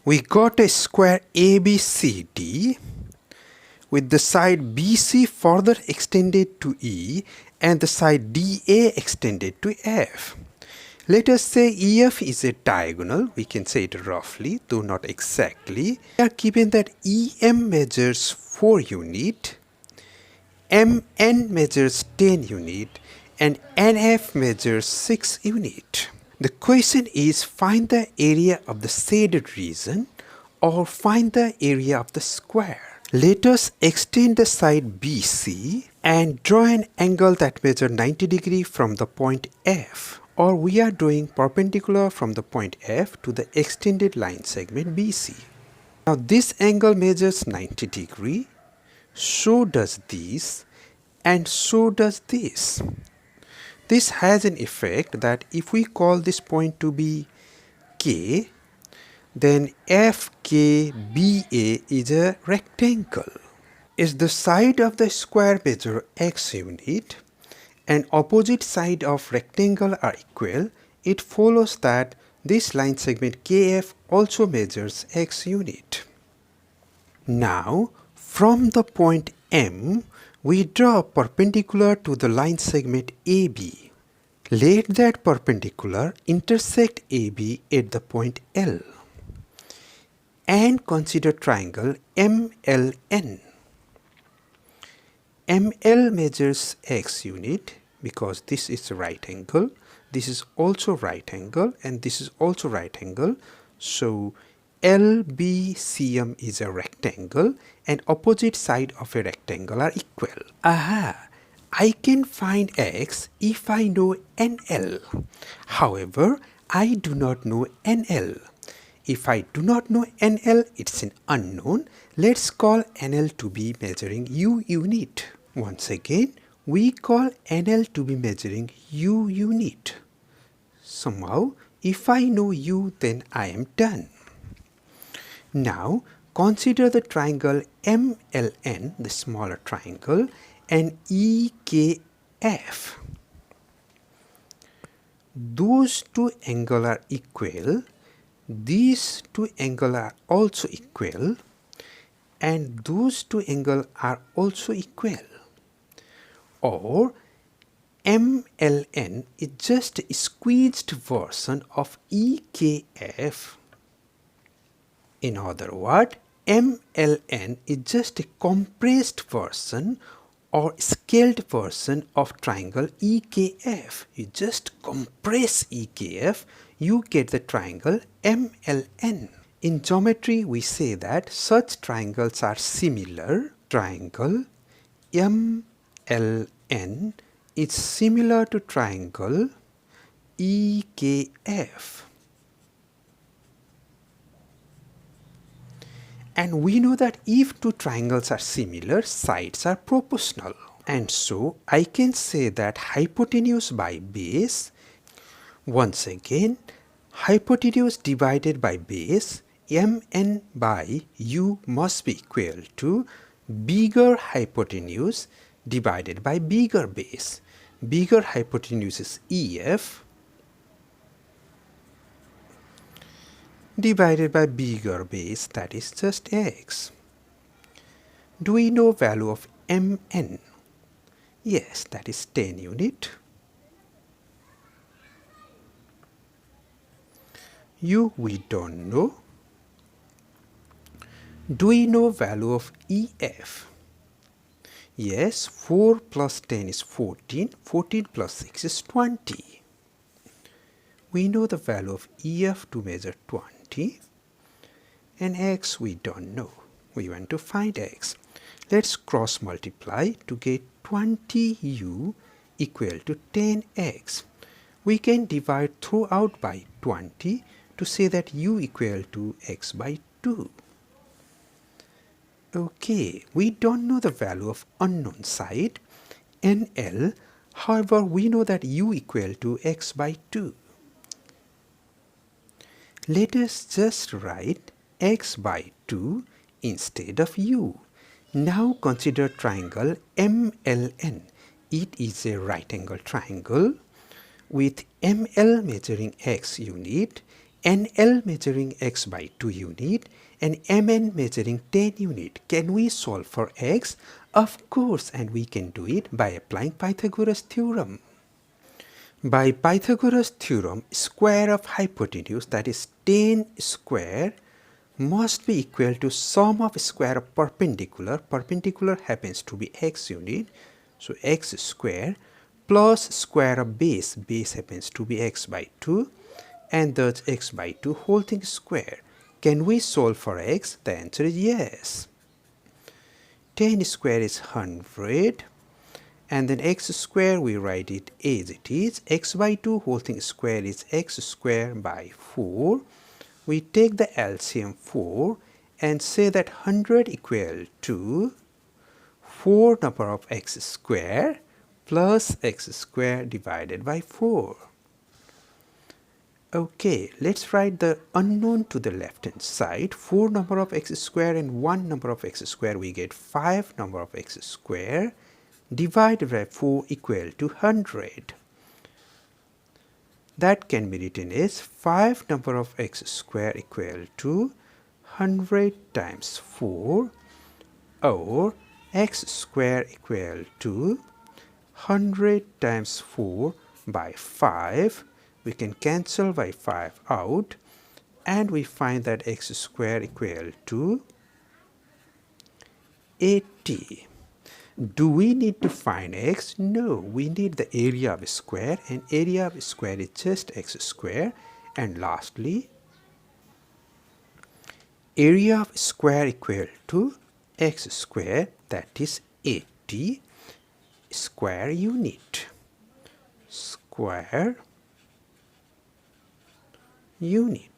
We got a square ABCD with the side BC further extended to E and the side DA extended to F. Let us say EF is a diagonal, we can say it roughly, though not exactly. We are given that EM measures 4 unit, MN measures 10 unit, and NF measures 6 unit. The question is find the area of the shaded region or find the area of the square. Let us extend the side BC and draw an angle that measures 90 degrees from the point F. Or we are drawing perpendicular from the point F to the extended line segment BC. Now this angle measures 90 degrees, so does this, and so does this. This has an effect that if we call this point to be K, then FKBA is a rectangle. Is the side of the square measure x unit and opposite side of rectangle are equal, it follows that this line segment KF also measures x unit. Now, from the point M, we draw a perpendicular to the line segment AB. Let that perpendicular intersect AB at the point L. And consider triangle MLN. ML measures x unit because this is a right angle, this is also right angle, and this is also right angle. So LBCM is a rectangle and opposite side of a rectangle are equal. Aha! I can find x if I know NL. However, I do not know NL. If I do not know NL, it's an unknown. Let's call NL to be measuring U unit. Once again, we call NL to be measuring U unit. Somehow, if I know U, then I am done. Now, consider the triangle MLN, the smaller triangle, and EKF. Those two angles are equal. These two angles are also equal, and those two angles are also equal. Or MLN is just a squeezed version of EKF. In other words, MLN is just a compressed version or scaled version of triangle EKF. You just compress EKF, you get the triangle MLN. In geometry, we say that such triangles are similar. Triangle MLN is similar to triangle EKF. And we know that if two triangles are similar, sides are proportional. And so I can say that hypotenuse by base, once again, hypotenuse divided by base, MN by U must be equal to bigger hypotenuse divided by bigger base. Bigger hypotenuse is EF divided by bigger base, that is just x. Do we know value of MN? Yes, that is 10 unit. U we don't know. Do we know value of EF? Yes, 4 plus 10 is 14. 14 plus 6 is 20. We know the value of EF to measure 20. And x we don't know. We want to find x. Let's cross multiply to get 20u equal to 10x. We can divide throughout by 20 to say that u equal to x by 2. Okay, we don't know the value of unknown side, NL. However, we know that u equal to x by 2. Let us just write x by 2 instead of u. Now consider triangle MLN. It is a right angle triangle with ML measuring x unit NL measuring x by 2 unit and MN measuring 10 unit. Can we solve for x? Of course, and we can do it by applying Pythagoras Theorem. By Pythagoras Theorem, square of hypotenuse, that is 10 square, must be equal to sum of square of perpendicular. Perpendicular happens to be x unit, so x square, plus square of base. Base happens to be x by 2, and thus x by 2 whole thing square. Can we solve for x? The answer is yes. 10 square is 100, and then x square we write it as it is. X by 2 whole thing square is x square by 4. We take the LCM 4 and say that 100 equal to 4 number of x square plus x square divided by 4. Okay, let's write the unknown to the left hand side. 4 number of x square and 1 number of x square, we get 5 number of x square divided by 4 equal to 100. That can be written as 5 number of x square equal to 100 times 4, or x square equal to 100 times 4 by 5. We can cancel by 5 out, and we find that x square equal to 80. Do we need to find x? No, we need the area of a square, and area of a square is just x square. And lastly, area of square equal to x square, that is 80 square unit. Square unit.